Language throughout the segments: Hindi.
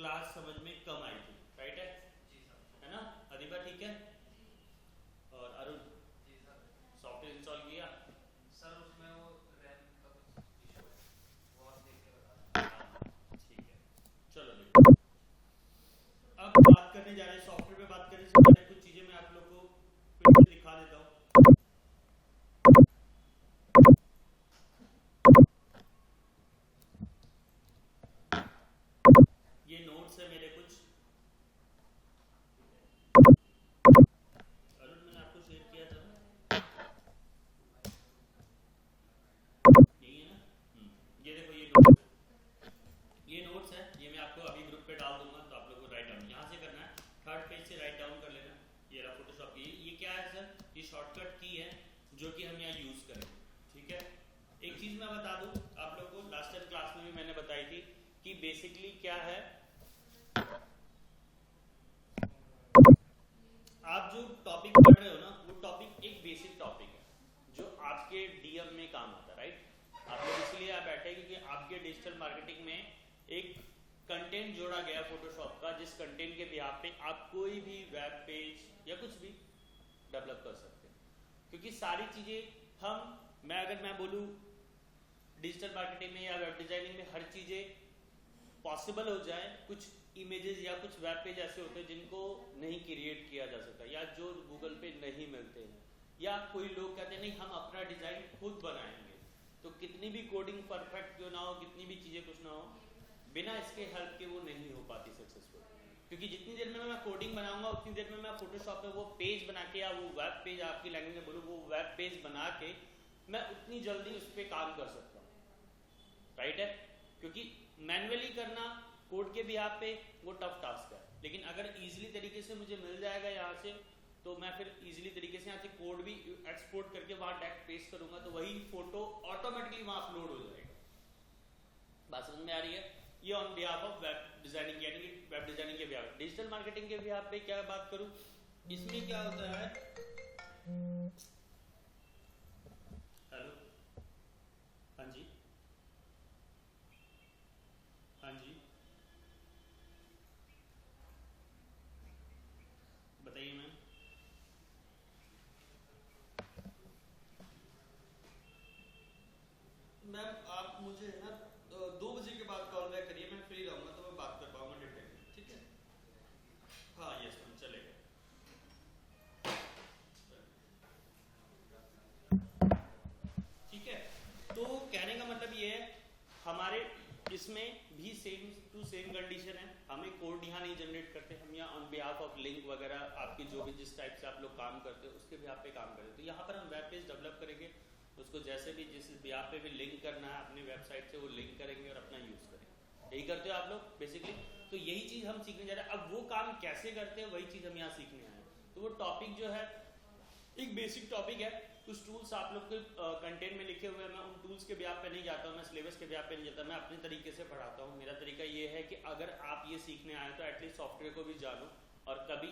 क्लास समझ में कम आई थी, राइट है? जी सर। है ना? अधिबा ठीक है? और अरुण, जी सर। सॉफ्टवेयर इंस्टॉल किया? सर उसमें वो रैम का कुछ इशू है, वो आप देख के बता दें। हाँ ठीक है, चलो देखो अब बात करने जा रहे हैं सॉफ्टवेयर पे। बात करने से पहले कुछ चीजें मैं आप लोग को फिर से दिखा देता हूँ। ये नोट्स है मेरे कुछ, अरुण मैंने आपको शेयर किया था यही है ना? ये देखो ये नोट्स है, ये मैं आपको अभी ग्रुप पे डाल दूंगा, तो आप लोग को राइट डाउन यहाँ से करना है, थर्ड पेज से राइट डाउन कर लेना। ये रहा फोटोशॉप की, ये क्या है सर? ये शॉर्टकट की है जो कि हम यहाँ यूज करेंगे, ठीक है? एक चीज मैं बता दूं आप लोग को, लास्ट टाइम क्लास में भी मैंने बताई थी कि बेसिकली क्या है, आप जो टॉपिक पढ़ रहे हो ना, वो टॉपिक एक बेसिक टॉपिक है जो आपके डीएम में काम आता है, राइट? आप लोग इसलिए यहाँ बैठे क्योंकि आपके डिजिटल मार्केटिंग में एक कंटेंट जोड़ा गया फोटोशॉप का, जिस कंटेंट के बिहाफ पे आप कोई भी वेब पेज या कुछ भी डेवलप कर सकते हैं। क्योंकि सारी चीजें मैं बोलूँ डिजिटल मार्केटिंग में या वेब डिजाइनिंग में हर चीजें पॉसिबल हो जाए, कुछ इमेजेस या कुछ वेब पेज ऐसे होते हैं जिनको नहीं क्रिएट किया जा सकता या जो गूगल पे नहीं मिलते हैं, या कोई लोग कहते हैं नहीं हम अपना डिजाइन खुद बनाएंगे, तो कितनी भी कोडिंग परफेक्ट क्यों ना हो, कितनी भी चीजें कुछ ना हो, बिना इसके हेल्प के वो नहीं हो पाती सक्सेसफुल। क्योंकि जितनी देर में मैं कोडिंग बनाऊंगा उतनी देर में मैं फोटोशॉप में वो पेज बना के, या वो वेब पेज आपकी लैंग्वेज में बोलूँ, वो वेब पेज बना के मैं उतनी जल्दी उस पर काम कर सकता हूँ, राइट है? क्योंकि मैन्युअली करना कोड के बिहाफ पे वो टफ टास्क है, लेकिन अगर इजीली तरीके से मुझे मिल जाएगा यहाँ से, तो मैं फिर इजीली तरीके से यहाँ से कोड भी एक्सपोर्ट करके वहाँ डायरेक्ट पेस्ट करूंगा, तो वही फोटो ऑटोमेटिकली वहाँ अपलोड हो जाएगा। बात समझ में आ रही है? ये on behalf of web designing, यानी कि वेब डिजाइनिंग के बिहाफ। डिजिटल मार्केटिंग के बिहाफ पे क्या बात करूँ, इसमें क्या होता है, हेलो, हाँ जी, हाँ जी, बताइए मैम। मैम आप मुझे है ना 2 बजे के बाद कॉल बैक करिए, मैं फ्री रहूंगा तो मैं बात कर पाऊंगा डिटेल में, ठीक है? हाँ यस मैम, चलेगा। ठीक है, तो कहने का मतलब ये है हमारे इसमें भी सेम टू सेम कंडीशन है, हमें कोड यहाँ नहीं जनरेट करते, हम यहाँ ऑन बिहाफ ऑफ लिंक वगैरह आपकी जो भी जिस टाइप से आप लोग काम करते हो उसके बिहाफ पे काम करते हो। तो यहाँ पर हम वेब पेज डेवलप करेंगे, उसको जैसे भी जिस बिहाफ पे भी लिंक करना है अपनी वेबसाइट से वो लिंक करेंगे और अपना यूज करेंगे। यही करते हो आप लोग बेसिकली, तो यही चीज हम सीखने जा रहे हैं। अब वो काम कैसे करते हैं वही चीज हम यहाँ सीखने आए हैं। तो वो टॉपिक जो है एक बेसिक टॉपिक है, कुछ टूल्स आप लोग के कंटेंट में लिखे हुए हैं, मैं उन टूल्स के ब्याह पे नहीं जाता हूँ, मैं सिलेबस के ब्याह पे नहीं जाता, मैं अपने तरीके से पढ़ाता हूँ। मेरा तरीका ये है कि अगर आप ये सीखने आए तो एटलीस्ट सॉफ्टवेयर को भी जानो, और कभी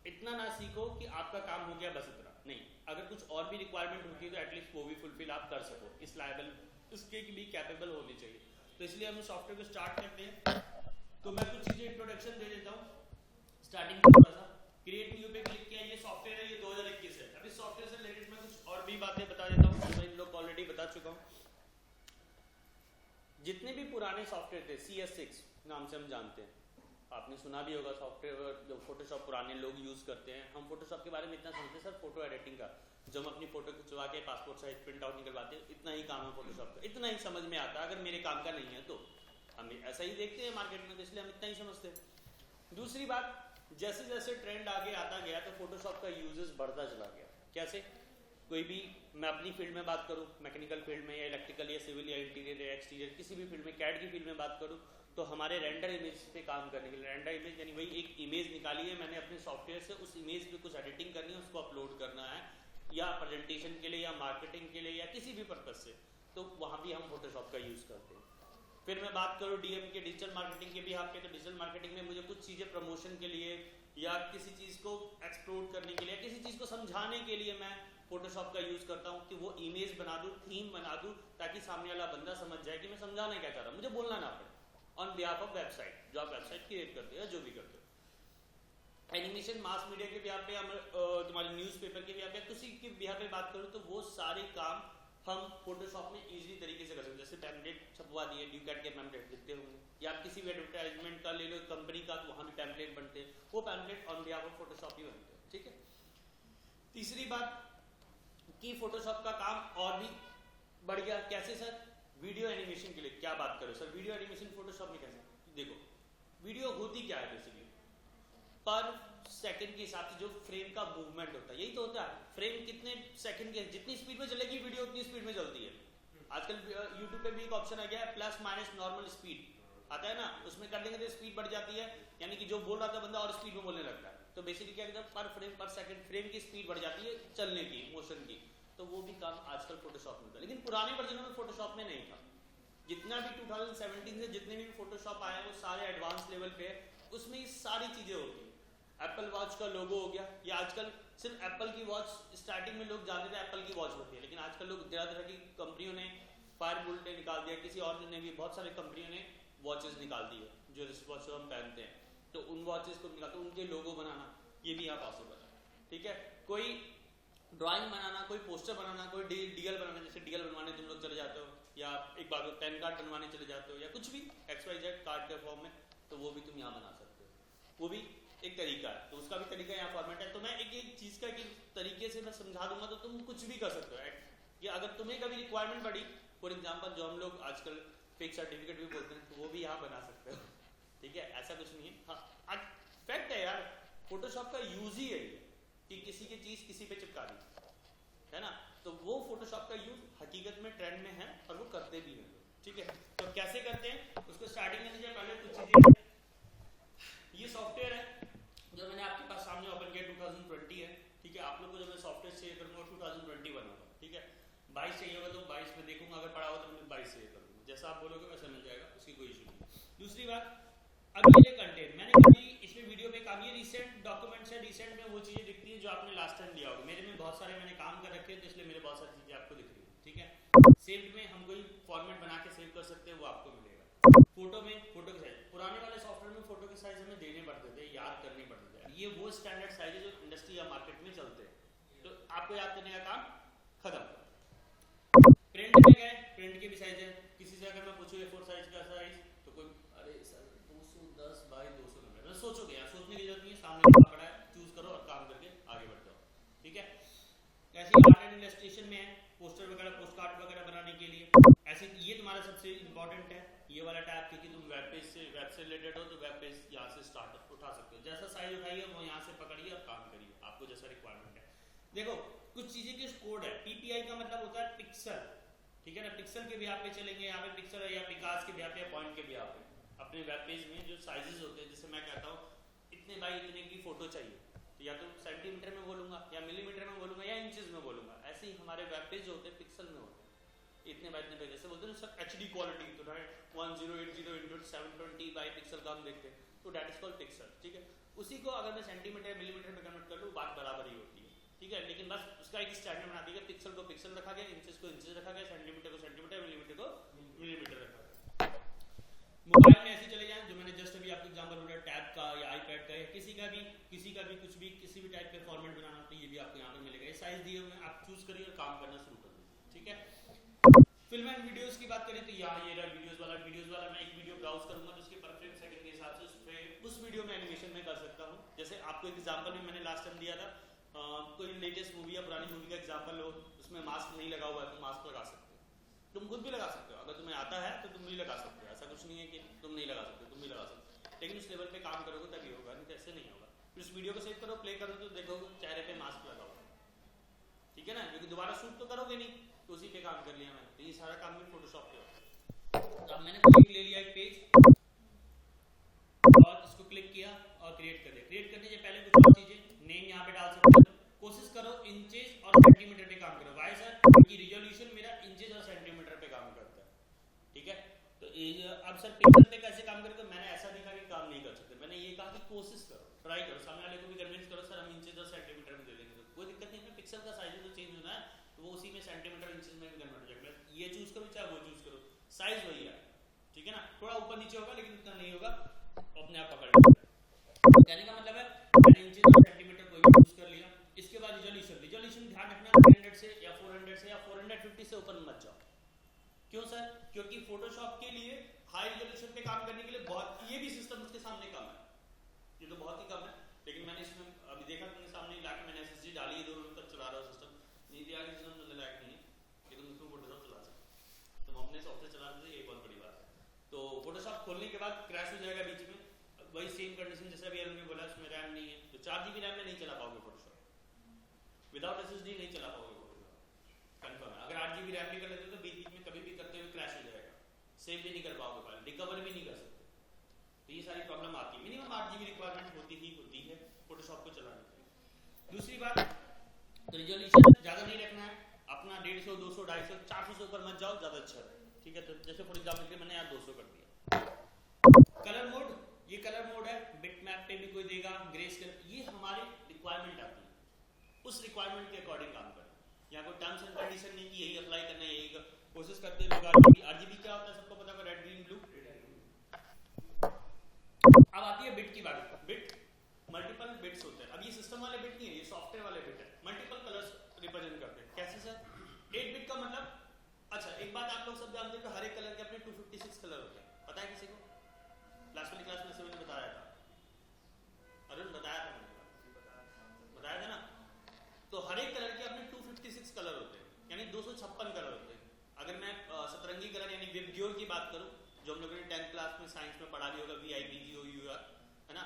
इतना ना सीखो कि आपका काम हो गया बस इतना नहीं, अगर कुछ और भी रिक्वायरमेंट होती है तो एटलीस्ट वो भी फुलफिल आप कर सको, इस लायबल इसके भी कैपेबल होनी चाहिए। तो इसलिए हम सॉफ्टवेयर को स्टार्ट करते हैं। तो मैं कुछ चीजें इंट्रोडक्शन दे देता हूँ स्टार्टिंग में, थोड़ा सा क्रिएट न्यू पे क्लिक किया, ये सॉफ्टवेयर है, ये 2021 है। अभी सॉफ्टवेयर से रिलेटेड मैं कुछ और भी बातें बता देता हूँ जो मैं इन लोग ऑलरेडी बता चुका हूँ। जितने भी पुराने सॉफ्टवेयर थे, CS6 नाम से हम जानते हैं, आपने सुना भी होगा सॉफ्टवेयर जो फोटोशॉप पुराने लोग यूज करते हैं। हम फोटोशॉप के बारे में इतना समझते हैं सर, फोटो एडिटिंग का, जो हम अपनी फोटो खिंचवा के पासपोर्ट साइज प्रिंट आउट निकलवाते हैं, इतना ही काम है फोटोशॉप का, इतना ही समझ में आता है। अगर मेरे काम का नहीं है तो हम ऐसा ही देखते हैं मार्केट में, तो इसलिए हम इतना ही समझते हैं। दूसरी बात, जैसे जैसे ट्रेंड आगे आता गया तो फोटोशॉप का यूजेस बढ़ता चला गया। कैसे? कोई भी, मैं अपनी फील्ड में बात करूं, मैकेनिकल फील्ड में या इलेक्ट्रिकल या सिविल या इंटीरियर या एक्सटीरियर, किसी भी फील्ड में, कैड की फील्ड में बात करूं, तो हमारे रेंडर इमेज पे काम करने के लिए, रेंडर इमेज यानी वही एक इमेज निकाली है मैंने अपने सॉफ्टवेयर से, उस इमेज पे कुछ एडिटिंग करनी है, उसको अपलोड करना है, या प्रेजेंटेशन के लिए या मार्केटिंग के लिए या किसी भी पर्पज से, तो वहाँ भी हम फोटोशॉप का यूज करते हैं। फिर मैं बात करूँ डीएम के, डिजिटल मार्केटिंग के भी आपके, तो डिजिटल मार्केटिंग में मुझे कुछ चीज़ें प्रमोशन के लिए या किसी चीज़ को एक्सप्लोर करने के लिए, किसी चीज़ को समझाने के लिए मैं फोटोशॉप का यूज़ करता हूँ कि वो इमेज बना दूँ, थीम बना दूँ, ताकि सामने वाला बंदा समझ जाए कि मैं समझाना क्या चाह रहा हूँ, मुझे बोलना ना पड़े, ऑन बिहाफ ऑफ वेबसाइट, जो आप वेबसाइट क्रिएट करते हो या जो भी करते हो। एनिमेशन मास मीडिया के बिहाफ पे, तुम्हारे न्यूज़पेपर के बिहाफ पे, किसी के बिहाफ पे बात करूँ तो वो सारे काम हम फोटोशॉप में इजीली तरीके से कर सकते हैं। जैसे पैम्पलेट छपवा दिए, ड्यूकैट के पैम्पलेट लिखते होंगे, या आप किसी भी एडवर्टाइजमेंट का ले लो कंपनी का, तो वहाँ भी पैम्पलेट बनते हैं, वो pamphlet on behalf of Photoshop ही बनते हैं। ठीक है। तीसरी बात कि फोटोशॉप का काम और भी बढ़ गया। कैसे सर? वीडियो एनिमेशन के लिए क्या बात करो सर, वीडियो एनिमेशन फोटोशॉप में कैसे? देखो वीडियो होती क्या है, बेसिकली पर सेकंड के हिसाब से जो फ्रेम का मूवमेंट होता है, यही तो होता है। फ्रेम कितने सेकंड के, जितनी स्पीड में चलेगी वीडियो उतनी स्पीड में चलती है। आजकल यूट्यूब पे भी एक ऑप्शन आ गया है प्लस माइनस नॉर्मल स्पीड आता है ना, उसमें कर देंगे तो स्पीड बढ़ जाती है, यानी कि जो बोल रहा था बंदा और स्पीड में बोलने लगता है। तो बेसिकली क्या कहते हैं, पर फ्रेम पर सेकंड फ्रेम की स्पीड बढ़ जाती है चलने की, मोशन की। तो वो भी काम आजकल फोटोशॉप में होता है, लेकिन पुराने वर्जनों में फोटोशॉप में नहीं था। जितना भी 2017 से जितने भी फोटोशॉप आए वो सारे एडवांस लेवल पे है, उसमें ये सारी चीजें होती हैं। एप्पल वॉच का लोगो हो गया, या आजकल सिर्फ एप्पल की वॉच, स्टार्टिंग में लोग जानते थे एप्पल की वॉच होती है, लेकिन आजकल लोग तरह तरह की कंपनियों ने, फायर बुलेट ने निकाल दिया, किसी और ने भी, बहुत सारी कंपनियों ने वॉचेस निकाल दी है, जो रिस्ट वॉच हम पहनते हैं, तो उन वॉचेस को निकाल, तो उनके लोगो बनाना ये भी यहाँ पॉसिबल है। ठीक है। कोई ड्राइंग बनाना, कोई पोस्टर बनाना, कोई डीएल बनाना, जैसे डीएल बनवाने तुम लोग चले जाते हो, या एक बार पैन कार्ड बनवाने चले जाते हो, या कुछ भी XYZ कार्ड के फॉर्म में, तो वो भी तुम यहाँ बना सकते हो। वो भी एक तरीका है, तो उसका भी तरीका यहाँ फॉर्मेट है। तो मैं एक एक चीज का एक तरीके से मैं समझा दूंगा, तो तुम कुछ भी कर सकते हो। कि अगर तुम्हें कभी रिक्वायरमेंट पड़ी, फॉर एग्जाम्पल जो हम लोग आजकल फेक सर्टिफिकेट भी बोलते हैं, तो वो भी यहाँ बना सकते हो। ठीक है, ऐसा कुछ नहीं है। हाँ फैक्ट है यार, फोटोशॉप का यूज ही है कि किसी की चीज किसी पे चिपका दी है ना, तो वो फोटोशॉप का यूज हकीकत में ट्रेंड में है और वो करते भी हैं। ठीक है, तो कैसे करते हैं उसको स्टार्टिंग में मुझे पहले कुछ चीजें, ये सॉफ्टवेयर है जो मैंने आपके पास सामने ओपन किया, 2020 है। ठीक है, आप लोग को जब मैं सॉफ्टवेयर शेयर करूंगा 2021 होगा। ठीक है, 22 चाहिए होगा तो 22 में देखूंगा, अगर पड़ा हो तो मैं 22 शेयर करूंगा, जैसा आप बोलोगे वैसा मिल जाएगा, उसकी कोई इशू नहीं। दूसरी बात, अब ये कंटेंट मैंने कभी इसमें वीडियो पे काम, ये रिसेंट डॉक्यूमेंट्स है, रिसेंट में वो चीजें दिखती है जो आपने लास्ट टाइम दिया होगा। मेरे में बहुत सारे मैंने काम कर रखे हैं, तो इसलिए मेरे बहुत सारी चीजें आपको दिख रही है। ठीक है, सेव्ड में हम कोई फॉर्मेट बना के सेव कर सकते हैं, वो आपको मिलेगा। फोटो में फोटो के साइज, पुराने वाले सॉफ्टवेयर में फोटो के साइज हमें देने पड़ते थे, याद करने पड़ते थे। ये वो स्टैंडर्ड साइज है जो इंडस्ट्री या मार्केट में चलते हैं, तो आपको याद करने का काम खत्म। प्रिंट में गए, प्रिंट के भी साइज है। किसी से अगर मैं पूछूं A4 साइज का साइज, तो कोई अरे सर 210 बाई 290, मैं सोचोगे यार, सोचने की जरूरत नहीं है, सामने लिखा पड़ा है, चूज करो और काम करके आगे बढ़ जाओ। ठीक है, ऐसे आर्ट एंड इलस्ट्रेशन में है, पोस्टर वगैरह, पोस्ट कार्ड वगैरह बनाने के लिए। ऐसे ये तुम्हारा सबसे इंपॉर्टेंट है ये वाला टैब, क्योंकि तुम वेब से रिलेटेड हो, तो वेब पेज यहाँ से स्टार्ट उठा सकते हो। जैसा साइज उठाइए वो यहाँ से पकड़िए और काम करिए, आपको जैसा रिक्वायरमेंट है। देखो कुछ चीजें के कोड है, PPI का मतलब होता है पिक्सल। ठीक है ना, पिक्सल के भी आप पे चलेंगे, यहाँ पे पिक्सल है, या पिकास के भी आप, या पॉइंट के भी आप अपने वेब पेज में जो साइजेस होते हैं, जैसे मैं कहता हूँ इतने बाई इतने की फोटो चाहिए, तो या तो सेंटीमीटर में बोलूंगा, या मिलीमीटर में बोलूंगा, या इंचेस में बोलूंगा। ऐसे ही हमारे वेब पेज जो होते हैं पिक्सल में होते हैं, इतने बाई इतने पे, जैसे बोलते हैं सर HD क्वालिटी, तो 1080x720 बाई पिक्सल का हम देखते हैं, तो डेट इज कॉल्ड पिक्सल। ठीक है, उसी को अगर मैं सेंटीमीटर मिलीमीटर में कन्वर्ट कर लूँ, बात बराबर ही होती है। ठीक है, लेकिन बस उसका एक स्टैंडर्ड बना दिया, पिक्सल को पिक्सल रखा गया, इंचेस को इंचेस रखा गया, सेंटीमीटर को सेंटीमीटर, मिलीमीटर को मिलीमीटर रखा गया। मोबाइल में ऐसे चले जाएं, जो मैंने जस्ट अभी आपको एग्जांपल बोला, टैब का या आईपैड का, या किसी का भी कुछ भी किसी भी टाइप के फॉर्मेट बनाना, तो ये भी आपको यहाँ पर मिलेगा। ये साइज दिए हुए आप चूज करिए और काम करना शुरू कर दीजिए। ठीक है, फिल्म एंड वीडियोस की बात करें तो यहाँ ये रहा वीडियोस वाला मैं एक वीडियो ब्राउज करूंगा तो उसके पर फ्रेम सेकंड के हिसाब से उस वीडियो में एनिमेशन में कर सकता हूँ। जैसे आपको एग्जांपल में मैंने लास्ट टाइम दिया था, कोई लेटेस्ट मूवी या पुरानी मूवी का एग्जांपल हो, उसमें मास्क नहीं लगा हुआ है तो मास्क लगा सकते हो, तुम खुद भी लगा सकते हो, अगर तुम्हें आता है तो तुम भी लगा सकते हो। ऐसा कुछ नहीं है कि तुम नहीं लगा सकते, तुम भी लगा सकते हो, लेकिन उस लेवल पे काम करोगे तभी होगा, नहीं तो ऐसे नहीं होगा। फिर उस वीडियो को सेव करो, प्ले करो, तो देखो चेहरे पे मास्क लगा हुआ है। ठीक है ना, क्योंकि दोबारा शूट तो करोगे नहीं, तो उसी पे काम कर लिया मैंने। तो ये सारा काम भी फोटोशॉप पे होता है। तो अब मैंने क्लिक ले लिया एक पेज और इसको क्लिक किया और क्रिएट कर दिया। क्रिएट करने से पहले कुछ और चीजें, नेम यहाँ पे डाल सकते हो। कोशिश करो इंचेस और सेंटीमीटर पे काम करो। Why sir? क्योंकि रिजोल्यूशन मेरा इंचेस और सेंटीमीटर पे काम करता है। ठीक है, तो अब सर पिक्सल पे कैसे काम करेगा? मैंने ऐसा देखा कि काम नहीं कर सकते, मैंने ये कहा कि कोशिश करो, ट्राई करो, सामने वाले को भी कन्विंस करो, सर हम इंचेस और सेंटीमीटर में दे देंगे, तो कोई दिक्कत नहीं है। पिक्सल का साइज तो चेंज होना है, तो वो उसी में सेंटीमीटर इंचेस में भी कन्वर्ट हो जाएगा। ये चूज करो चाहे वो चूज करो, साइज वही है। ठीक है ना, थोड़ा ऊपर नीचे होगा लेकिन उतना नहीं होगा, अपने आप पकड़ लेगा। कहने का मतलब है इंचेस और सेंटीमीटर कोई भी यूज कर लिया। इसके बाद रिजोल्यूशन ध्यान रखना 300 से या 400 से या 450 से ऊपर मत जाओ। क्यों सर? क्योंकि फोटोशॉप के लिए हाई रिजोल्यूशन पे काम करने के लिए बहुत, ये भी सिस्टम उसके सामने कम है, ये तो बहुत ही कम है, लेकिन मैंने इसमें अभी देखा तुमने सामने लाके मैंने एसएसडी डाली है, 2 रोज तक चला रहा हूं सिस्टम, नहीं दिया कि सिस्टम चलने लायक नहीं है कि तुम इसको फोटोशॉप चला सकते, तुम अपने सॉफ्टवेयर चला सकते, ये बहुत बड़ी बात है। तो फोटोशॉप खोलने के बाद क्रैश हो जाएगा बीच में, वही सेम कंडीशन जैसा भी अरुण ने बोला, उसमें रैम नहीं है तो 4 GB रैम में नहीं चला पाओगे फोटोशॉप, विदाउट एसएसडी नहीं चला पाओगे फोटोशॉप, कंफर्म है। अगर 8 GB रैम भी कर लेते हो तो बीच बीच में कभी भी करते हुए क्रैश हो जाएगा, सेव भी नहीं कर पाओगे फाइल, रिकवर भी नहीं कर सकते, तो ये सारी प्रॉब्लम आती है। मिनिमम 8 GB रिक्वायरमेंट होती है फोटोशॉप को चलाने के लिए। दूसरी बात, तो रिजोल्यूशन ज्यादा नहीं रखना है, अपना 150, 200, 250, 400 से ऊपर मत जाओ, ज्यादा अच्छा है, ठीक है। तो जैसे फॉर एग्जांपल के मैंने यहाँ 200 कर दिया। कलर मोड, ये कलर मोड है, बिट मैप पे भी कोई देगा, ग्रेस्केल, ये हमारी रिक्वायरमेंट आती है, उस रिक्वायरमेंट के अकॉर्डिंग काम करना। यहाँ कोई टर्म्स एंड कंडीशन नहीं कि यही अप्लाई करना है, यही कोशिश करते हैं लोग। आरजीबी क्या होता है सबको पता है, रेड ग्रीन ब्लू। अब आती है बिट की बात। बिट मल्टीपल बिट्स होते हैं, अब ये सिस्टम वाले बिट नहीं है, ये सॉफ्टवेयर वाले बिट है, मल्टीपल कलर्स रिप्रेजेंट करते हैं। कैसे सर? 8 बिट का मतलब, अच्छा एक बात आप लोग सब जानते हैं कि हर एक कलर के अपने 256 कलर होते हैं, पता है किसी को? लास्ट वाली क्लास में से मैंने बताया था, अरुण बताया था, मैंने बताया था ना। तो हर एक कलर के अपने 256 कलर होते हैं, यानी 256 कलर होते हैं। अगर मैं सतरंगी कलर यानी विबग्योर की बात करूं, जो हम लोगों ने 10th क्लास में साइंस में पढ़ा भी होगा, VIBGOUR, है ना,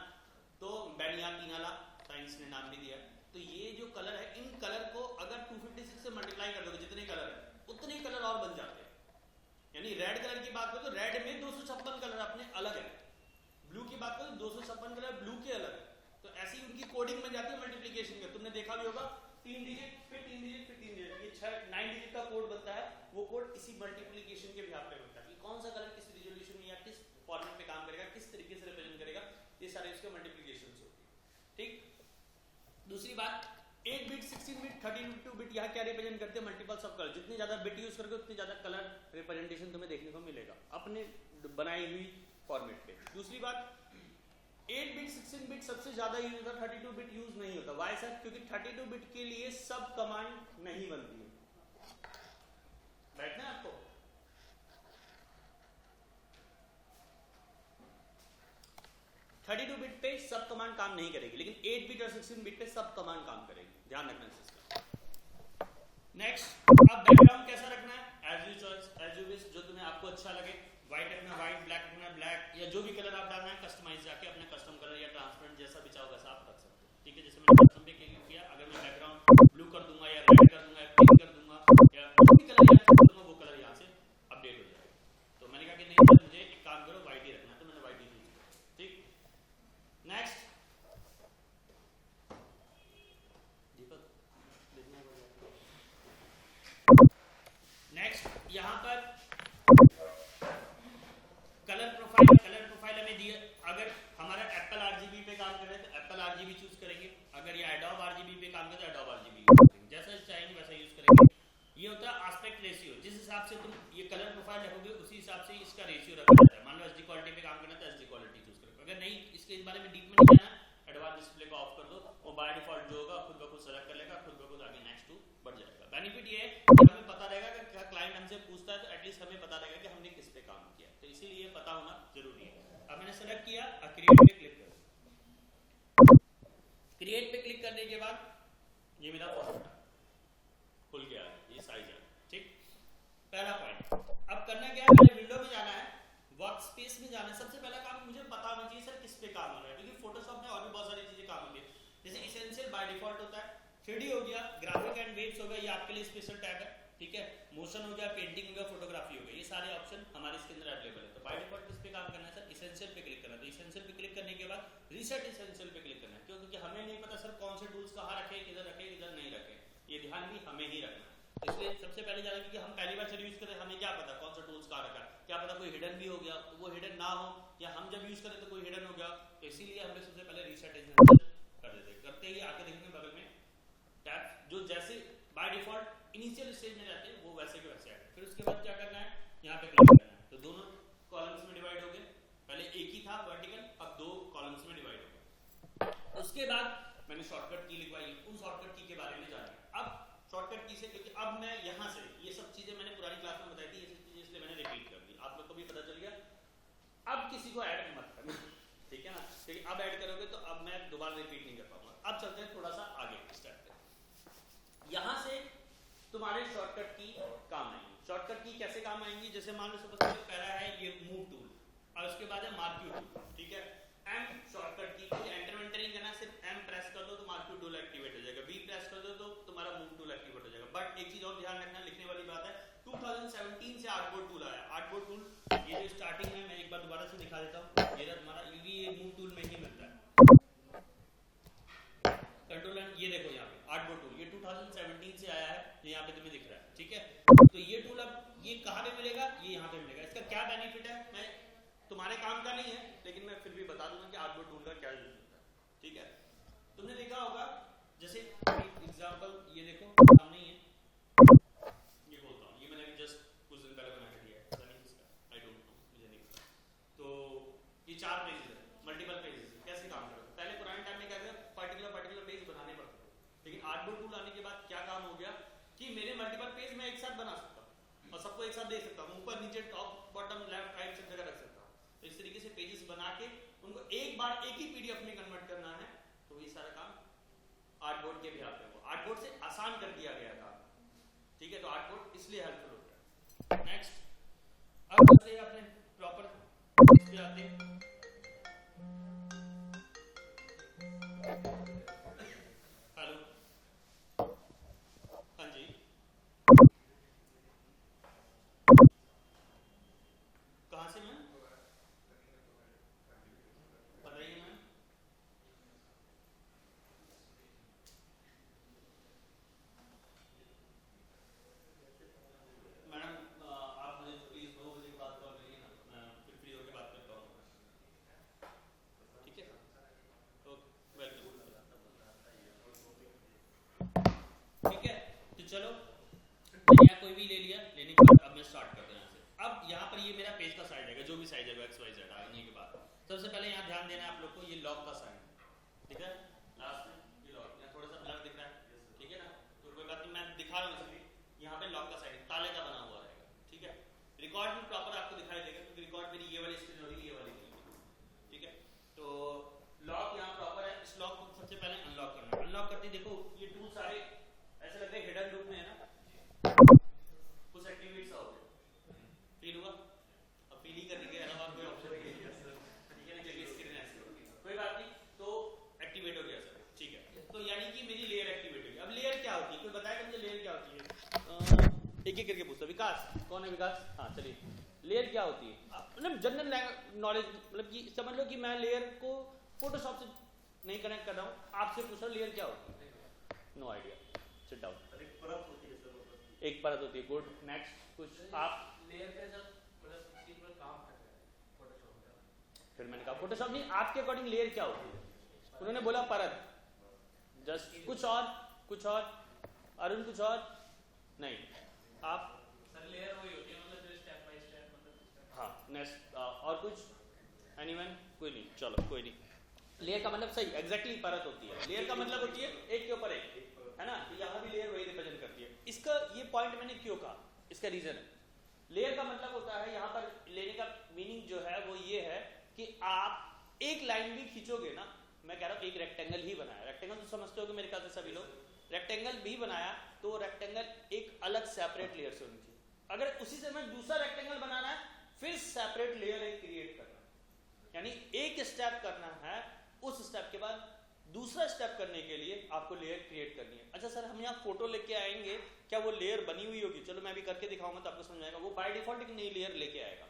तो बैनियान तीनाला साइंस ने नाम भी दिया। तो ये जो कलर है, इन कलर को अगर 256 से मल्टीप्लाई कर दोगे, जितने कलर है उतने कलर और बन जाते हैं। यानी रेड कलर की बात करो तो रेड में 256 कलर अपने अलग है, ब्लू की बात करो तो 256 कलर ब्लू के अलग है। तो ऐसी उनकी कोडिंग बन जाती है मल्टीप्लिकेशन का। तुमने देखा भी होगा 3 डिजिट फिर 3 डिजिट फिर 3 डिजिट, ये 9 डिजिट का कोड बनता है, वो कोड इसी मल्टीप्लिकेशन के बिहाफ पे बनता है कि कौन सा कलर किस रिजोल्यूशन में या किस फॉर्मेट पे काम करेगा, किस तरीके से रिप्रेजेंट करेगा, ये सारे उसके मल्टीप्लिकेशंस होते हैं, ठीक। दूसरी बात, 8 बिट, 16 बिट, 32 बिट, यहाँ क्या रिप्रेजेंट करते हैं? Multiples of colour. जितने ज्यादा बिट यूज करोगे उतने ज्यादा कलर रिप्रेजेंटेशन तुम्हें देखने को मिलेगा अपने बनाई हुई फॉर्मेट पे। दूसरी बात, 8 बिट 16 बिट सबसे ज्यादा यूज होता है, 32 बिट यूज नहीं होता। Why sir? क्योंकि 32 बिट के लिए सब कमांड नहीं बनती है, बैठना है आपको। थर्टी टू बिट पे सब कमांड काम नहीं करेगी, लेकिन 8 बिट और 16 बिट पे सब कमांड काम करेगी, ध्यान रखना सिस्टम। नेक्स्ट, अब बैकग्राउंड कैसा रखना है? As you choice, as you wish, जो तुम्हें आपको अच्छा लगे। व्हाइट रखना व्हाइट, ब्लैक रखना ब्लैक, या जो भी कलर आप डालना है कस्टमाइज जाके अपने कस्टम कलर या ट्रांसपेरेंट जैसा भी चाहो वैसा आप रख सकते हो, ठीक है। जैसे मैंने कस्टम पे क्लिक किया, अगर मैं बैकग्राउंड ब्लू कर दूंगा या रेड कर दूंगा या पिंक कर दूंगा या जो भी कलर यहाँ कर दूंगा, वो कलर यहाँ से अपडेट हो जाएगा। तो मैंने कहा कि नहीं सर मुझे एक काम करो, व्हाइट ही रखना है, तो मैंने व्हाइट ही चूज किया, ठीक। नेक्स्ट, दीपक नेक्स्ट यहाँ पर कलर प्रोफाइल हमें दिया। अगर हमारा एप्पल आरजीबी पे काम कर रहे हैं तो एप्पल आरजीबी चूज करेंगे, अगर ये एडोब आरजीबी पे काम करे तो एडोब आरजीबी यूज करेंगे, जैसा चाहेंगे वैसा यूज करेंगे। ये होता है एस्पेक्ट रेशियो, जिस हिसाब से तुम ये कलर प्रोफाइल रखोगे उसी हिसाब से इसका रेशियो रखा जाता है। मान लो एचडी क्वालिटी पे काम करना है तो एचडी क्वालिटी चूज करो। अगर नहीं इसके बारे में डीप में नहीं जाना, एडवांस डिस्प्ले को ऑफ कर दो, वो बाय डिफॉल्ट जो होगा खुद ब खुद सेलेक्ट कर लेगा, खुद ब खुद आगे नेक्स्ट टू बढ़ जाएगा। बेनिफिट ये है कि हमें पता रहेगा कि क्या क्लाइंट हमसे पूछता है तो एटलीस्ट हमें पता रहेगा कि हमने किस पे काम किया, तो इसीलिए ये पता होना जरूरी है। अब मैंने सेलेक्ट किया, क्रिएट पे क्लिक करो। क्रिएट पे क्लिक करने के बाद ये मेरा फॉर्मेट खुल गया, ये साइज है, ठीक। पहला पॉइंट, अब करना क्या है, मुझे विंडो में जाना है, वर्कस्पेस में जाना है। सबसे पहला काम मुझे पता होना चाहिए सर किस पे काम हो रहा है, क्योंकि फोटोशॉप में और भी बहुत सारी चीजें काम होती है। जैसे एसेंशियल बाय डिफॉल्ट होता है, 3D हो गया, ग्राफिक एंड वेव्स हो गया, ये आपके लिए स्पेशल टैग है, ठीक है। मोशन हो गया, पेंटिंग हो गया, फोटोग्राफी हो गया, ये सारे ऑप्शन हमारे इसके अंदर अवेलेबल है। तो बाय डिफॉल्ट किस पे काम करना है सर? एसेंशियल पे क्लिक करना है। तो एसेंशियल पे क्लिक करने के बाद रीसेट एसेंशियल पे क्लिक करना है, क्यों? क्योंकि हमें नहीं पता सर कौन से टूल्स कहाँ रखे, किधर रखे, किधर नहीं रखे, ये ध्यान भी हमें ही रखना है। इसलिए सबसे पहले जाना, क्योंकि हम पहली बार यूज करें, हमें क्या पता कौन सा टूल्स कहाँ रखा है, क्या पता कोई हिडन भी हो गया तो वो हिडन ना हो, या हम जब यूज करें तो कोई हिडन हो गया, तो इसीलिए हमने सबसे पहले रीसेट एसेंशियल कर देते। करते ही आके देखेंगे बगल में टैब जो जैसे बाय डिफॉल्ट इनिशियल स्टेज में रहते हैं वो वैसे के वैसे आए। फिर उसके बाद क्या करना है, यहाँ पे क्लिक करना है, तो दोनों कॉलम्स में डिवाइड हो गए, पहले एक ही था वर्टिकल, अब 2 कॉलम्स में डिवाइड हो गया। उसके बाद मैंने शॉर्टकट की लिखवाई, उन शॉर्टकट की के बारे में जाना। अब शॉर्टकट की से, क्योंकि अब मैं यहाँ से ये सब चीजें मैंने पुरानी क्लास में बताई थी, ये सब चीजें इसलिए मैंने रिपीट कर दी, आप लोग को भी पता चल गया। अब किसी को ऐड मत करना, ठीक है ना, क्योंकि अब ऐड करोगे तो अब मैं दोबारा रिपीट नहीं कर पाऊंगा। अब चलते हैं थोड़ा सा आगे स्टेप पे। यहाँ से तुम्हारे शॉर्टकट की काम आएंगी। शॉर्टकट की कैसे काम आएंगी, जैसे मान लो सबसे पहला है ये मूव टूल और उसके बाद है मार्क यू टूल, ठीक है। एम शॉर्टकट की, कोई एंटर वेंटर नहीं करना, सिर्फ एम प्रेस कर दो तो मार्क यू टूल एक्टिवेट हो जाएगा, वी प्रेस कर दो तो तुम्हारा मूव टूल एक्टिवेट हो जाएगा। बट एक चीज और ध्यान रखना, लिखने वाली बात है, 2017 से आर्टबोर्ड टूल आया। आर्टबोर्ड टूल ये जो स्टार्टिंग में, मैं एक बार दोबारा से दिखा देता हूँ, ये तुम्हारा ये मूव टूल में ही मिलता है, कंट्रोल एंड ये देखो यहाँ पे आर्टबोर्ड टूल, ये 2017 से आया है, ये यहाँ पे तुम्हें दिख रहा है, ठीक है। तो ये टूल अब ये कहाँ पे मिलेगा, ये यहाँ पे मिलेगा। इसका क्या बेनिफिट है, मैं तुम्हारे काम का नहीं है लेकिन मैं फिर भी बता दूंगा कि आर्टबोर्ड टूल का क्या यूज होता है, ठीक है। तुमने देखा होगा, जैसे एग्जांपल ये देखो सामने ही है, ये बोलता हूँ, ये मैंने जस्ट कुछ दिन पहले बना के दिया है, पता नहीं किसका, आई डोंट नो, मुझे नहीं पता। तो ये 4 पेजेस है, मल्टीपल पेजेस, कैसे काम करोगे। पहले पुराने टाइम में क्या था, पर्टिकुलर पेज बनाने पड़ते थे, लेकिन आर्टबोर्ड टूल आने के बाद क्या काम हो गया कि मेरे मल्टीपल पेज मैं एक साथ बना सकता हूँ और सबको एक साथ दे सकता हूँ, ऊपर नीचे टॉप बॉटम लेफ्ट राइट सब जगह रख सकता हूँ। तो इस तरीके से पेजेस बना के उनको एक बार एक ही पीडीएफ में कन्वर्ट करना है, तो ये सारा काम आर्टबोर्ड के भी हाथ में, वो आर्टबोर्ड से आसान कर दिया गया काम, ठीक है। तो आर्टबोर्ड इसलिए हेल्पफुल होता है। नेक्स्ट अब चलते हैं अपने प्रॉपर इस पे आते हैं। हेलो, हाँ जी, कहाँ से मैम, बताइए मैम। मैडम आप मुझे प्लीज 2 बजे के बाद कॉल करिए ना, मैं फिर फ्री होकर बात करता हूँ, ठीक है। ओके, वेलकम, ठीक है। तो चलो यहाँ कोई भी ले लिया, लेने के बाद अब मैं स्टार्ट करता हूँ यहाँ से। अब यहाँ पर ये मेरा पेज का साइज आएगा, जो भी साइज है XYZ आने के बाद सबसे पहले यहाँ ध्यान देना है आप लोग को, ये लॉक का साइन, ठीक है, लास्ट में ये लॉक, यहाँ थोड़ा सा ब्लर दिख रहा है, ठीक है ना, तो कोई बात नहीं, मैं दिखा रहा हूँ इसलिए। यहाँ पे लॉक का साइन ताले का बना हुआ रहेगा, ठीक है। रिकॉर्ड में प्रॉपर आपको दिखाई देगा, क्योंकि रिकॉर्ड मेरी ये वाली स्क्रीन होगी, ये वाली नहीं, ठीक है। तो लॉक यहाँ प्रॉपर है, इस लॉक को सबसे पहले अनलॉक करना है। अनलॉक करते देखो ये टूल सारे ऐसे लगता है हिडन लूप में है ना, कुछ एक्टिवेट सा हो गया, फील हुआ, अब फील ही करने के अलावा कोई ऑप्शन नहीं है, ठीक है ना, चलिए स्क्रीन ऐसे होगी, कोई बात नहीं, तो एक्टिवेट हो गया सर, ठीक है। तो यानी कि मेरी लेयर एक्टिवेट होगी। अब लेयर क्या होती है, कोई बताएगा मुझे लेयर क्या होती है, एक एक करके पूछता। विकास, कौन है विकास, हाँ चलिए, लेयर क्या होती है, मतलब जनरल नॉलेज, मतलब कि समझ लो कि मैं लेयर को फोटोशॉप से नहीं कनेक्ट कर रहा हूँ, आपसे पूछ रहा हूँ लेयर क्या होती है, नो आइडिया, सिट डाउन। एक परत होती है, गुड, नेक्स्ट कुछ आप। लेयर के साथ मतलब स्क्रीन पर काम कर रहा है फोटोशॉप का, फिर मैंने कहा फोटोशॉप नहीं, आपके अकॉर्डिंग लेयर क्या होती है, उन्होंने बोला परत, जस्ट कुछ और अरुण कुछ और नहीं, आप सर लेयर वही होती है, मतलब जो स्टेप बाय स्टेप, मतलब हाँ नेक्स्ट और कुछ एनीवन, कोई नहीं, चलो कोई नहीं। लेयर का मतलब सही एग्जैक्टली परत होती है, लेयर का मतलब होती है एक के ऊपर एक, है ना, तो यहाँ भी लेयर वही रिप्रेजेंट करती है। इसका ये पॉइंट मैंने क्यों कहा, इसका रीजन है, लेयर का मतलब होता है यहाँ पर लेने का मीनिंग जो है वो ये है कि आप एक लाइन भी खींचोगे ना, मैं कह रहा हूँ एक रेक्टेंगल ही बनाया, रेक्टेंगल तो समझते हो मेरे ख्याल से सभी लोग, रेक्टेंगल भी बनाया तो रेक्टेंगल एक अलग सेपरेट लेयर से होनी चाहिए। अगर उसी से मैं दूसरा रेक्टेंगल बनाना है फिर सेपरेट लेयर एक क्रिएट करना है, यानी एक स्टेप करना है, उस स्टेप के बाद दूसरा स्टेप करने के लिए आपको लेयर क्रिएट करनी है। अच्छा सर हम यहाँ फोटो लेके आएंगे, क्या वो लेयर बनी हुई होगी, चलो मैं भी करके दिखाऊंगा तो आपको समझ आएगा, वो बाय डिफॉल्ट एक नई लेयर लेके आएगा।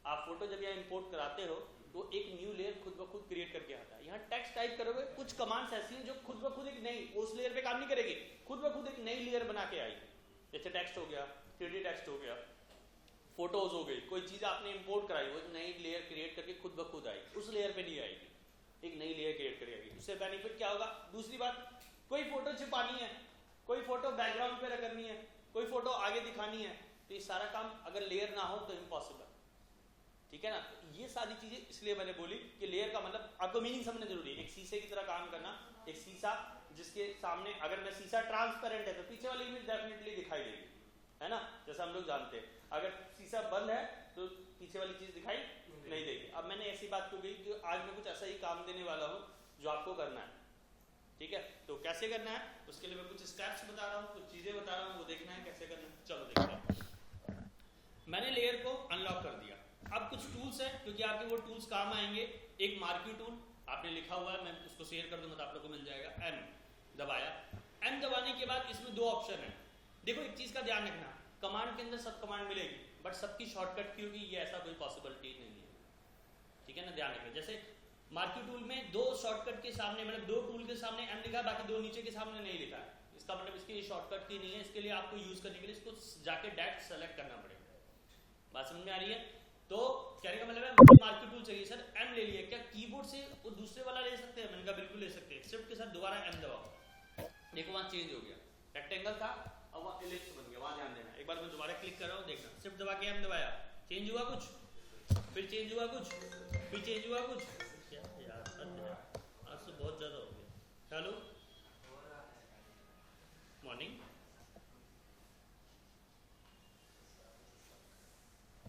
आप फोटो जब यहाँ इंपोर्ट कराते हो तो एक न्यू लेयर खुद ब खुद क्रिएट करके आता है। यहाँ टेक्स्ट टाइप करोगे, कुछ कमांड्स ऐसी हैं जो खुद ब खुद एक नई, उस लेयर पे काम नहीं करेगी, खुद ब खुद एक नई लेयर बना के आएगी। जैसे टेक्स्ट हो गया, 3D टेक्स्ट हो गया, फोटोज हो गई, कोई चीज आपने इंपोर्ट कराई, वो नई लेयर क्रिएट करके खुद ब खुद आएगी, उस लेयर पे नहीं आएगी, एक नई लेयर क्रिएट करेगी। उससे बेनिफिट क्या होगा, दूसरी बात, कोई फोटो छिपानी है, कोई फोटो बैकग्राउंड पे करनी है, कोई फोटो आगे दिखानी है, तो ये सारा काम अगर लेयर ना हो तो इम्पॉसिबल। ठीक है ना। तो ये सारी चीजें इसलिए मैंने बोली कि लेयर का मतलब आपको मीनिंग समझना जरूरी है। एक शीशे की तरह काम करना, एक शीशा जिसके सामने अगर मैं शीशा ट्रांसपेरेंट है तो पीछे वाली इमेज डेफिनेटली दिखाई देगी, है ना, जैसा हम लोग जानते हैं। अगर शीशा बंद है तो पीछे वाली चीज दिखाई नहीं देगी। अब मैंने ऐसी बात क्यों कही कि आज मैं कुछ ऐसा ही काम देने वाला हूँ जो आपको करना है, ठीक है। तो कैसे करना है उसके लिए मैं कुछ स्टेप्स बता रहा हूँ, कुछ चीजें बता रहा हूँ, वो देखना है कैसे करना है। चलो देखते हैं। मैंने लेयर को अनलॉक कर दिया। अब कुछ टूल्स हैं क्योंकि आपके वो टूल्स काम आएंगे। एक मार्क्यू टूल आपने लिखा हुआ है, मैं उसको शेयर कर दूंगा तो आप लोग को मिल जाएगा। एम दबाया, एम दबाने के बाद इसमें दो ऑप्शन है। देखो एक चीज का ध्यान रखना, कमांड के अंदर सब कमांड मिलेगी बट सबकी शॉर्टकट की होगी, ये ऐसा कोई पॉसिबिलिटी नहीं है, ठीक है ना, ध्यान रखना। जैसे मार्क्यू टूल में दो शॉर्टकट के सामने मतलब दो टूल के सामने एम लिखा है, बाकी दो नीचे के सामने नहीं लिखा है, इसका मतलब इसकी शॉर्टकट की नहीं है। इसके लिए आपको यूज करने के लिए इसको जाके डायरेक्ट सेलेक्ट करना पड़ेगा। बात समझ में आ रही है? तो कहने का मतलब है मुझे मार्क्यू टूल चाहिए सर, एम ले लिया, क्या कीबोर्ड से वो दूसरे वाला ले सकते हैं? मैंने कहा बिल्कुल ले सकते हैं। शिफ्ट के साथ दोबारा एम दबाओ, देखो वहां चेंज हो गया, रेक्टेंगल था अब वहां इलिप्स बन गया, वहां ध्यान देना। एक बार मैं दोबारा क्लिक कर रहा हूं, देखना शिफ्ट दबा के एम दबाया, चेंज हुआ कुछ, फिर चेंज हुआ कुछ, फिर चेंज हुआ कुछ। क्या यार आज तो बहुत ज्यादा हो गया। हेलो मॉर्निंग,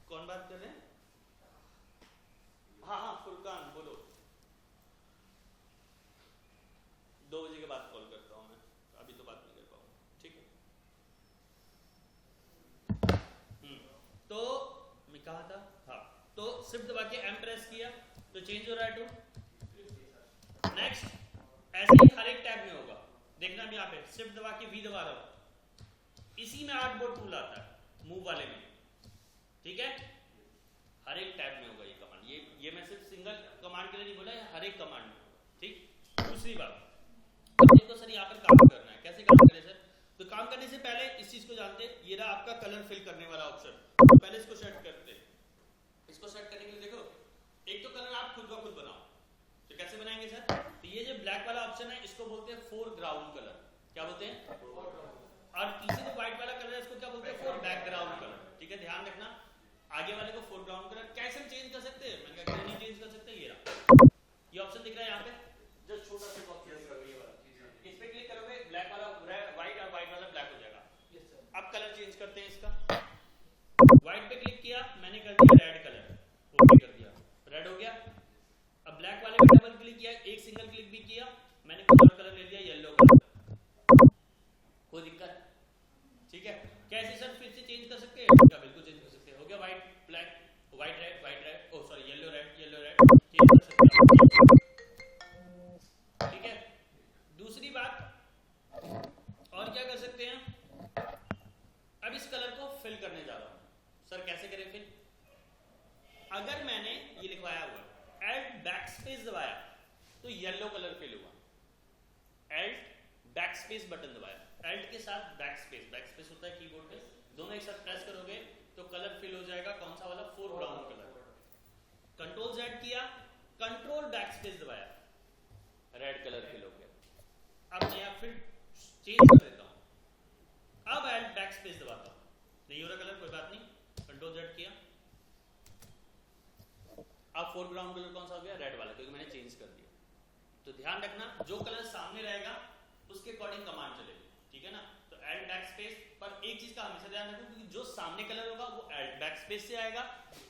कौन बात कर रहे हैं? हाँ हाँ फुरकान बोलो, 2 बजे के बाद कॉल करता हूँ मैं, अभी तो बात नहीं कर पाऊंगा, ठीक है। तो मैं कहा था, हाँ तो शिफ्ट दबा के एम प्रेस किया तो चेंज हो रहा है टू। नेक्स्ट ऐसे ही हर एक टैब में होगा, देखना मैं यहाँ पे शिफ्ट दबा के वी दबा रहा हूँ, इसी में आर्टबोर्ड टूल आता है मूव वाले में, ठीक है। हर एक टैब में होगा ये कमांड, ये मैं सिर्फ सिंगल कमांड के लिए नहीं बोला, हर एक कमांड में होगा, ठीक। दूसरी बात, देखो सर यहाँ पर काम करना है, कैसे काम करें सर? तो काम करने से पहले इस चीज को जानते हैं, ये रहा आपका कलर फिल करने वाला ऑप्शन। तो पहले इसको सेट करते हैं। इसको सेट करने के लिए देखो, एक तो कलर आप खुद ब खुद बनाओ, तो कैसे बनाएंगे सर? तो ये जो ब्लैक वाला ऑप्शन है इसको बोलते हैं फोरग्राउंड कलर, क्या बोलते हैं? और पीछे जो व्हाइट वाला कलर है इसको क्या बोलते हैं? फोर बैकग्राउंड कलर, ठीक है। ध्यान रखना, आगे वाले को फोरग्राउंड कलर कैसे चेंज कर सकते हैं? मैंने कहा नहीं चेंज कर सकते, ये रहा, ये ऑप्शन दिख रहा है यहाँ पे, जो छोटा सा बॉक्स है ये वाला, इस पे क्लिक करोगे ब्लैक वाला व्हाइट और व्हाइट वाला ब्लैक हो जाएगा। अब कलर चेंज करते हैं इसका, व्हाइट पे क्लिक किया मैंने कर दिया रेड कलर, ओके कर दिया, रेड हो गया। अब ब्लैक वाले पे डबल क्लिक किया, एक सिंगल क्लिक भी किया, मैंने कोई और कलर ले लिया येलो कलर, कोई दिक्कत? ठीक है। कैसे सर फिर से चेंज कर सकते हैं? क्या बिल्कुल चेंज कर सकते हैं। हो गया व्हाइट ब्लैक, व्हाइट रेड, ओ सॉरी येलो रेड चेंज कर सकते हैं, ठीक है। दूसरी बात और क्या कर सकते हैं, अब इस कलर को फिल करने जा रहा हूं सर, कैसे करें फिल? अगर मैंने ये लिखवाया हुआ एल्ट बैकस्पेस दबाया तो येलो कलर फिल हुआ, एल्ट बैकस्पेस बटन दबाया, एल्ट के साथ बैकस्पेस होता है कीबोर्ड पे, दोनों एक साथ प्रेस करोगे तो कलर फिल हो जाएगा, कौन सा वाला? Foreground colour. कंट्रोल Z किया, कंट्रोल बैकस्पेस दबाया, रेड कलर फिल हो गया। अब मैं फिर चेंज कर देता हूं, अब एल्ट बैकस्पेस दबाता हूं, नहीं हो रहा कलर, कोई बात नहीं, कंट्रोल Z किया, अब फोरग्राउंड कलर कौन सा हो गया? रेड वाला, क्योंकि मैंने चेंज कर दिया। तो ध्यान रखना जो कलर सामने रहेगा उसके अकॉर्डिंग कमांड चलेगी, ठीक है ना। तो एल्ट बैकस्पेस पर एक चीज का हमेशा ध्यान रखो, क्योंकि जो सामने कलर होगा वो एल्ट बैकस्पेस से आएगा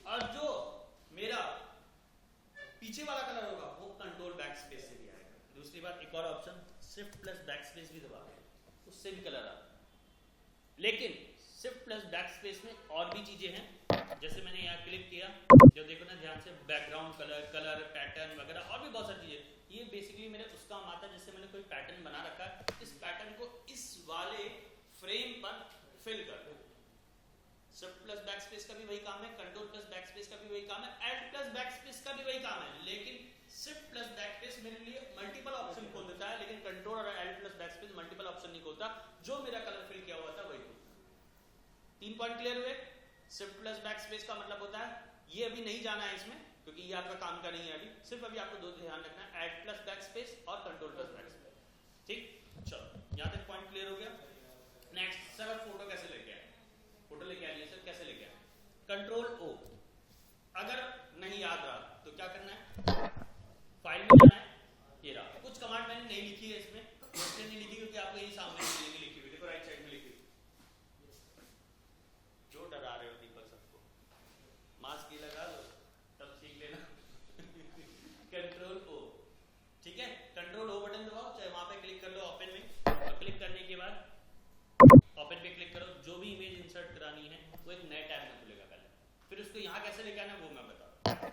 और जो मेरा पीछे वाला कलर होगा वो कंट्रोल बैकस्पेस से भी आएगा। दूसरी बात, एक और ऑप्शन शिफ्ट प्लस बैकस्पेस भी दबा दें, उससे भी कलर आता है। लेकिन शिफ्ट प्लस बैकस्पेस में और भी चीजें हैं, जैसे मैंने यहाँ क्लिक किया, जो देखो ना ध्यान से, बैकग्राउंड कलर पैटर्न वगैरह और भी बहुत सारी चीजें, ये बेसिकली मेरे उस काम आता है जैसे मैंने कोई पैटर्न बना रखा है, इस पैटर्न को इस वाले फ्रेम पर फिल कर दो। शिफ्ट प्लस बैकस्पेस का भी वही काम है, कंट्रोल प्लस बैकस्पेस का भी वही काम है, एल्ट प्लस बैकस्पेस का भी वही काम है, लेकिन शिफ्ट प्लस बैकस्पेस मेरे लिए मल्टीपल ऑप्शन खोल देता है, लेकिन कंट्रोल और Alt plus backspace multiple option नहीं खोलता, जो मेरा कलर फिल किया हुआ था वही खोलता। 3 पॉइंट क्लियर हुए? शिफ्ट प्लस बैकस्पेस का मतलब होता है, ये अभी नहीं जाना है इसमें क्योंकि ये आपका काम का नहीं है अभी, सिर्फ अभी आपको दो ध्यान रखना है, एल्ट प्लस बैकस्पेस और कंट्रोल प्लस बैकस्पेस, ठीक। चलो यहाँ तक पॉइंट क्लियर हो गया। नेक्स्ट सर फोटो कैसे लेके आए? फोटो लेके आइए सर, कैसे लेके आए? कंट्रोल O, अगर वो एक नए टैब में खुलेगा पहले, फिर उसको यहाँ कैसे लेके आना वो मैं बता दूँ।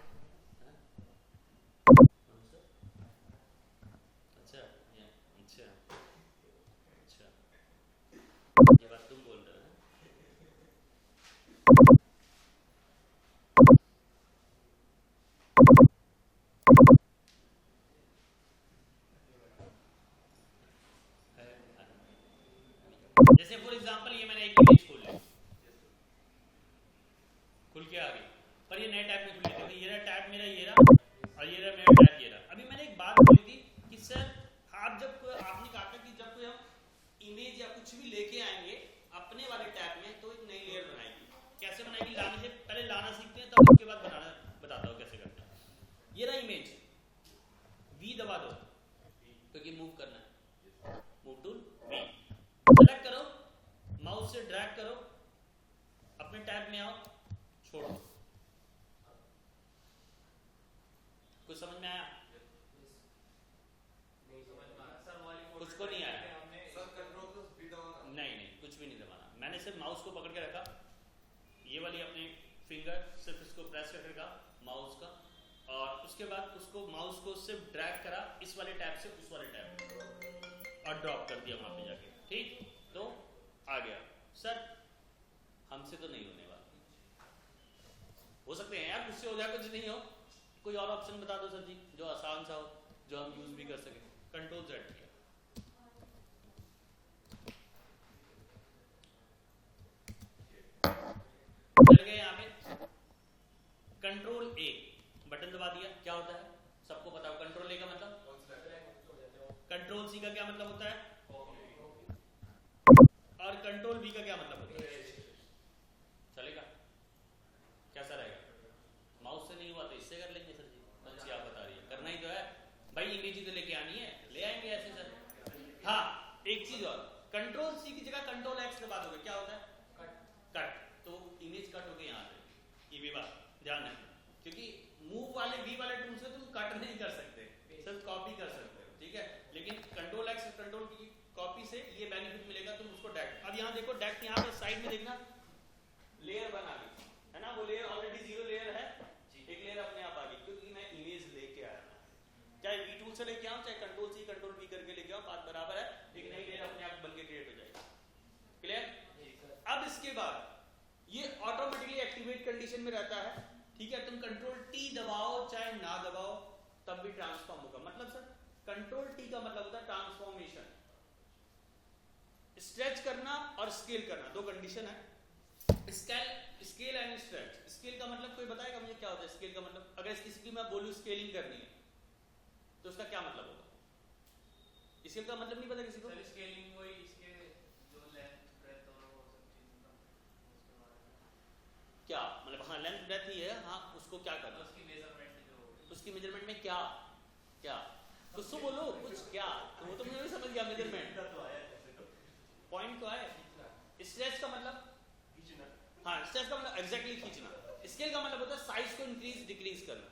अच्छा अच्छा अच्छा, ये बात तुम बोल रहे हो। जैसे फॉर एग्जांपल ये मैंने एक इमेज खोल ली, खुल के आ गई, पर ये नए टैब में खुल गई, ये रहा टैब मेरा, ये रहा, और ये रहा मेरा टैब, ये रहा। अभी मैंने एक बात बोली थी कि सर आप जब आपने कहा था कि जब कोई हम इमेज या कुछ भी लेके आएंगे अपने वाले टैब में तो एक नई लेयर बनाएगी। कैसे बनाएगी? लाने से पहले लाना सीखते हैं, तब उसके बाद बनाना बताता हूँ कैसे करते हैं। ये रहा इमेज, वी दबा दो क्योंकि मूव करना है, मूव टूल वी, सेलेक्ट करो, माउस से ड्रैग करो, अपने टैब में आओ, छोड़ो। कुछ समझ में आया? नहीं समझ में आया सर, वाली कुछ को नहीं आया? सर कंट्रोल तो भी दबाना नहीं नहीं, कुछ भी नहीं दबाना। मैंने सिर्फ माउस को पकड़ के रखा, ये वाली अपने फिंगर सिर्फ इसको प्रेस करके रखा माउस का, और उसके बाद उसको माउस को सिर्फ ड्रैग करा इस वाले टैब से उस वाले टैब में और ड्रॉप कर दिया वहां पे जाके। ठीक, तो आ गया। सर हमसे तो नहीं होने वाला, हो सकते हैं यार मुझसे हो जाए, कुछ नहीं हो, कोई और ऑप्शन बता दो सर जी जो आसान सा हो, जो हम यूज भी कर सके। कंट्रोल Z किया, चल गए यहाँ पे, कंट्रोल A बटन दबा दिया, क्या होता है सबको पता हो? कंट्रोल A का मतलब, कंट्रोल C का क्या मतलब होता है, और कंट्रोल V का क्या मतलब होता है? चलेगा? कैसा रहेगा? माउस से नहीं हुआ तो इससे कर लेंगे सर जी, कौन सी आप बता रही है, करना ही तो है भाई, इमेज ही तो लेके आनी है, ले आएंगे ऐसे सर। हाँ एक चीज और, कंट्रोल C की जगह कंट्रोल X दबा दोगे, क्या होता है? कट, तो इमेज कट होके यहाँ पे, ये भी बात ध्यान रखना, क्योंकि मूव वाले V वाले टूल से तुम कट नहीं कर सकते, सिर्फ कॉपी कर सकते हो, ठीक है। लेकिन कंट्रोल X कंट्रोल की कॉपी से ये बेनिफिट मिलेगा, तुम उसको डेक्ट, अब यहाँ देखो डेक्ट, यहाँ पे साइड में देखना लेयर बना गई है ना, वो लेयर ऑलरेडी जीरो लेयर है, एक लेयर अपने आप आ गई, क्योंकि मैं इमेज लेके आया, चाहे V टूल से लेके आऊं चाहे कंट्रोल C कंट्रोल V करके लेके आऊं, बात बराबर है, एक नई लेयर अपने आप बनके क्रिएट हो जाएगी। क्लियर? अब इसके बाद ये ऑटोमेटिकली एक्टिवेट कंडीशन में रहता है, ठीक है। तुम कंट्रोल T दबाओ चाहे ना दबाओ तब भी ट्रांसफॉर्म होगा। मतलब सर कंट्रोल T का मतलब होता है ट्रांसफॉर्मेशन, स्ट्रेच करना और स्केल करना, दो कंडीशन है, स्केल एंड स्ट्रेच। स्केल का मतलब कोई बताएगा मुझे क्या होता है? स्केल का मतलब अगर किसी की मैं बोलूं स्केलिंग करनी है तो उसका क्या मतलब होगा? स्केल का मतलब नहीं पता किसी को? सर स्केलिंग वही इसके जो लेंथ ब्रेथ और वो सब चीजें का उसके बारे में क्या मतलब? हाँ लेंथ ब्रेथ ही है, हाँ उसको क्या करना, उसकी मेजरमेंट जो उसकी मेजरमेंट में क्या क्या कुछ तो बोलो, कुछ क्या, तो वो तो मुझे नहीं समझ गया। मेजरमेंट पॉइंट तो है। स्ट्रेच का मतलब, हाँ स्ट्रेच का मतलब एग्जैक्टली खींचना। स्केल का मतलब होता है साइज को इंक्रीज डिक्रीज करना।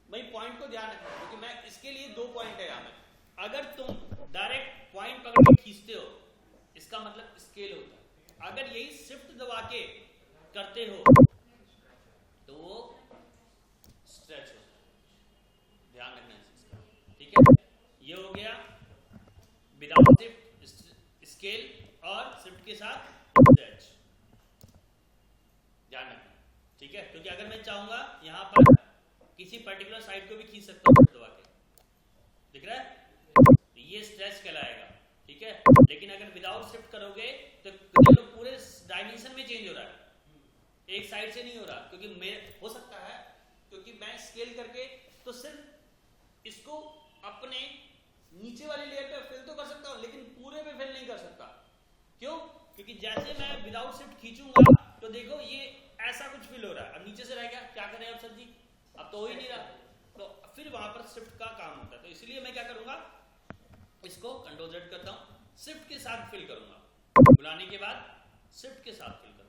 भाई पॉइंट को ध्यान रखना, क्योंकि मैं इसके लिए दो पॉइंट है यहाँ में, अगर तुम डायरेक्ट पॉइंट पकड़ के खींचते हो इसका मतलब स्केल होता है, अगर यही शिफ्ट दबा के करते हो तो वो स्ट्रेच होता है। ध्यान रखना इस चीज का, ठीक है। ये हो गया विदाउट शिफ्ट स्केल और शिफ्ट के साथ स्ट्रेच, ध्यान रखना, ठीक है। क्योंकि अगर मैं चाहूंगा यहाँ पर किसी पर्टिकुलर साइड को भी खींच सकता हूँ दबा के, दिख रहा है, तो ये स्ट्रेच कहलाएगा, ठीक है। लेकिन अगर विदाउट शिफ्ट करोगे तो देखो पूरे डायमेंशन में चेंज हो रहा है, एक साइड से नहीं हो रहा, क्योंकि मैं हो सकता है क्योंकि मैं स्केल करके तो सिर्फ इसको अपने नीचे वाली लेयर पे फिल तो कर सकता हूँ, लेकिन पूरे पे फिल नहीं कर सकता। क्यों? क्योंकि जैसे मैं विदाउट शिफ्ट खींचूंगा तो देखो ये ऐसा कुछ फील हो रहा है, अब नीचे से रह गया, क्या करें अब सर जी, अब तो हो ही नहीं रहा, तो फिर वहां पर शिफ्ट का काम होता है। तो इसलिए मैं क्या करूंगा, इसको कंट्रोल Z करता हूं, शिफ्ट के साथ फिल करूंगा, बुलाने के बाद शिफ्ट के साथ फिल करूंगा।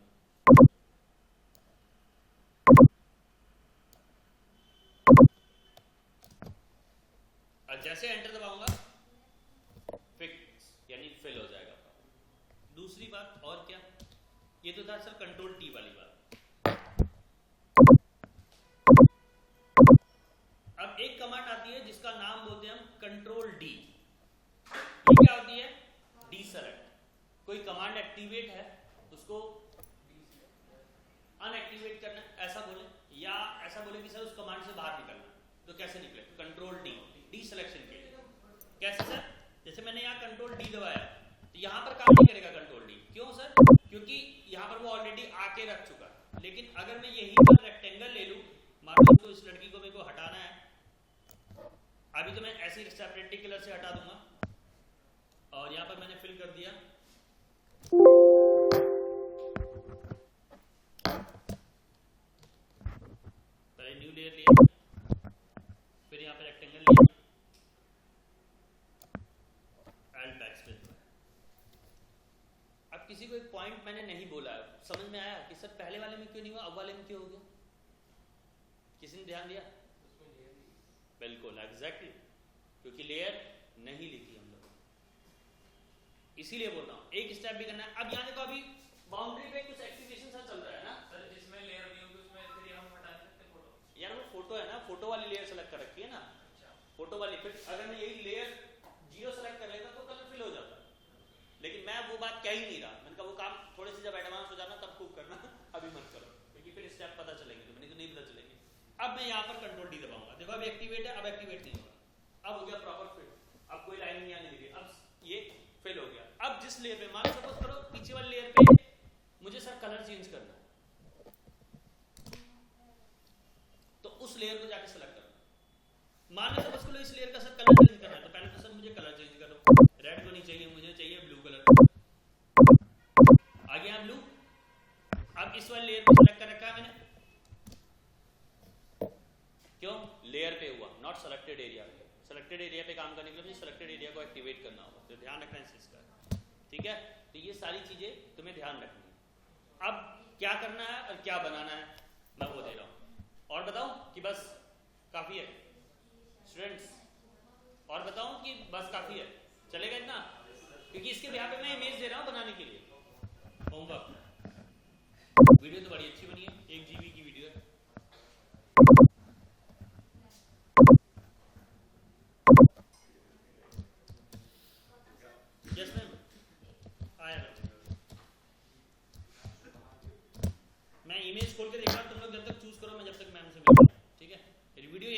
और जैसे एंटर दबाऊंगा फिक्स यानी फिल हो जाएगा। दूसरी बात और क्या, ये तो था सर कंट्रोल टी वाली बात। अब एक कमांड आती है जिसका नाम बोलते हैं हम कंट्रोल डी। ये क्या होती है? D select. कोई कमांड एक्टिवेट है उसको अनएक्टिवेट करना, ऐसा बोले, या ऐसा बोले कि सर उस कमांड से बाहर निकलना, तो कैसे निकले? कंट्रोल डी, डी सिलेक्शन के लिए। कैसे सर? जैसे मैंने यहाँ कंट्रोल डी दबाया तो यहाँ पर काम नहीं करेगा कंट्रोल डी। क्यों सर? क्योंकि यहाँ पर वो ऑलरेडी आके रख चुका है। लेकिन अगर मैं यही पर रेक्टेंगल ले लूँ, मान लो इस लड़की को मेरे को हटाना है, अभी तो मैं ऐसे सेपरेटली कलर से हटा दूंगा और यहाँ पर मैंने फिल कर दिया, पहले न्यू लेयर लिया, फिर यहाँ पे रेक्टेंगल लिया, एल्ट बैकस्पेस। अब किसी को एक पॉइंट मैंने नहीं बोला है, समझ में आया कि सर पहले वाले में क्यों नहीं हुआ, अब वाले में क्यों हो गया? किसी ने ध्यान दिया? बिल्कुल एग्जैक्टली, क्योंकि लेयर नहीं लिखी हम लोग, इसीलिए बोल रहा हूँ एक स्टेप भी करना है। अब यहाँ देखो अभी बाउंड्री पे कुछ एक्टिवेशन सा चल रहा है ना सर, जिसमें लेयर नहीं होगी उसमें फिर हम हटा सकते फोटो। यार, वो फोटो है ना, फोटो वाली लेयर सेलेक्ट कर रखी है ना, फोटो वाली। फिर अगर मैं यही लेयर जियो सेलेक्ट कर लेता तो कलर फिल हो जाता, लेकिन मैं वो बात कह ही नहीं रहा। मैंने कहा वो काम थोड़े से जब एडवांस हो जाना तब खूब करना, अभी मत करो, क्योंकि फिर स्टेप पता चलेंगे तो मैंने तो नहीं पता चलेंगे। अब मैं यहाँ पर कंट्रोल डी दबाऊंगा, देखो अब एक्टिवेट है, अब एक्टिवेट नहीं होगा, अब हो गया प्रॉपर फिल, अब कोई लाइन नहीं आने लगी, अब ये फिल हो गया। अब जिस लेयर पे, मान सपोज करो पीछे वाले लेयर पे मुझे सर कलर चेंज करना है, तो उस लेयर को जाके सेलेक्ट करना। मान लो सपोज करो इस लेयर का सर कलर चेंज करना है, तो पहले तो सर मुझे कलर चेंज करो, रेड को नहीं चाहिए, मुझे चाहिए ब्लू कलर। आ गया ब्लू। अब इस वाले लेयर को सेलेक्ट कर रखा है मैंने, क्यों? लेयर पे हुआ, नॉट सेलेक्टेड एरिया पे। सेलेक्टेड एरिया पे काम करने के लिए मुझे सेलेक्टेड एरिया को एक्टिवेट करना होगा, तो ध्यान रखना है इस चीज का, ठीक है? तो ये सारी चीजें तुम्हें ध्यान रखनी है। अब क्या करना है और क्या बनाना है मैं वो दे रहा हूं, और बताऊं कि बस काफी है स्टूडेंट्स? और बताऊं कि बस काफी है, चलेगा इतना? क्योंकि इसके बिहार पे मैं इमेज दे रहा हूं बनाने के लिए होमवर्क। वीडियो तो बड़ी अच्छी बनी है, 1 GB की वीडियो है। यस मैम, आया मैं इमेज खोल के देख रहा हूं, तुम लोग जब तक चूज करो, मैं जब तक मैम से मिलूंगा, ठीक है? वीडियो